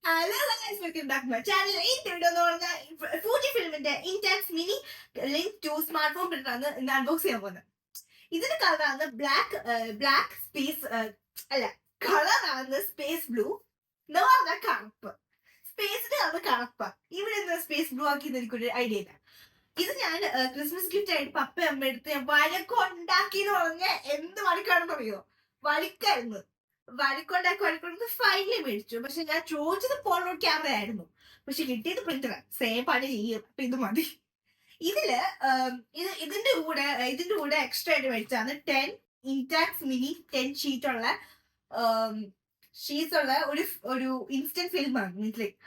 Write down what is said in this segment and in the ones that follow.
Hello channel video എന്ന് പറഞ്ഞാൽ Fuji ഫിലിമിന്റെ Instax mini link to smartphone പ്രിന്ററാണ് ഇന്ന് അൺബോക്സ് ചെയ്യാൻ പോകുന്നത്. ഇതിന്റെ കളറാണ് ബ്ലാക്ക് സ്പേസ് അല്ല കളറാണ് സ്പേസ് ബ്ലൂ എന്ന് പറഞ്ഞാൽ കറുപ്പ്. സ്പേസിന്റെ കളർ കറുപ്പ്. ഇവിടെ എന്താ സ്പേസ് ബ്ലൂ ആക്കി എനിക്കൊരു ഐഡിയ ഇല്ല. ഇത് ഞാൻ ക്രിസ്മസ് ഗിഫ്റ്റ് ആയിട്ട് പപ്പ അമ്മ എടുത്ത് ഞാൻ വഴക്കുണ്ടാക്കി എന്ന് പറഞ്ഞ എന്ത് വഴക്കാണെന്ന് അറിയോ? വഴക്കായിരുന്നു. വഴക്കുണ്ടാക്കി ഫൈനലി മേടിച്ചു. പക്ഷെ ഞാൻ ചോദിച്ചത് പോളോ ക്യാമറ ആയിരുന്നു, പക്ഷെ കിട്ടിയത് പ്രിന്റർ. സെയിം പണി ചെയ്യും. അപ്പൊ ഇത് മതി. ഇതിന്റെ കൂടെ എക്സ്ട്രാ ആയിട്ട് മേടിച്ചാണ് 10 ഇൻടാക്സ് മിനി 10 ഷീറ്റ്സ് ഉള്ള ഒരു ഇൻസ്റ്റന്റ് ഫിലിം ആണ്. Means like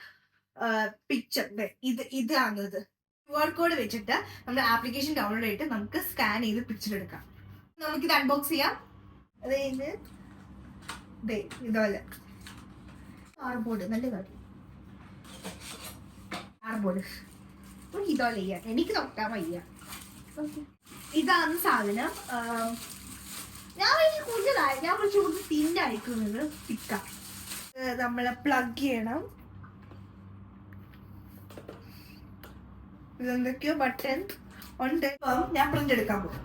picture. ഇതാണത്. QR കോഡ് വെച്ചിട്ട് നമ്മുടെ ആപ്ലിക്കേഷൻ ഡൗൺലോഡ് ചെയ്തിട്ട് നമുക്ക് സ്കാൻ ചെയ്ത് പിക്ചർ എടുക്കാം. നമുക്കിത് അൺബോക്സ് ചെയ്യാം. അതായത് ഇതുപോലെ കാർഡ്ബോർഡ്, നല്ല കാര്യം. കാർഡ്ബോർഡ് നമുക്ക് ഇതുപോലെ ചെയ്യാം. എനിക്ക് നോക്കാൻ വയ്യ. ഇതാണ് സാധനം. ഞാൻ കുറച്ച് കൂടുതൽ തിന്നായിരിക്കുന്നത് പിക്കാം. നമ്മളെ പ്ലഗ് ചെയ്യണം. ഇതെന്തൊക്കെയോ ബട്ടൺ ഉണ്ട്. ഞാൻ പ്രിന്റ് എടുക്കാൻ പോകും.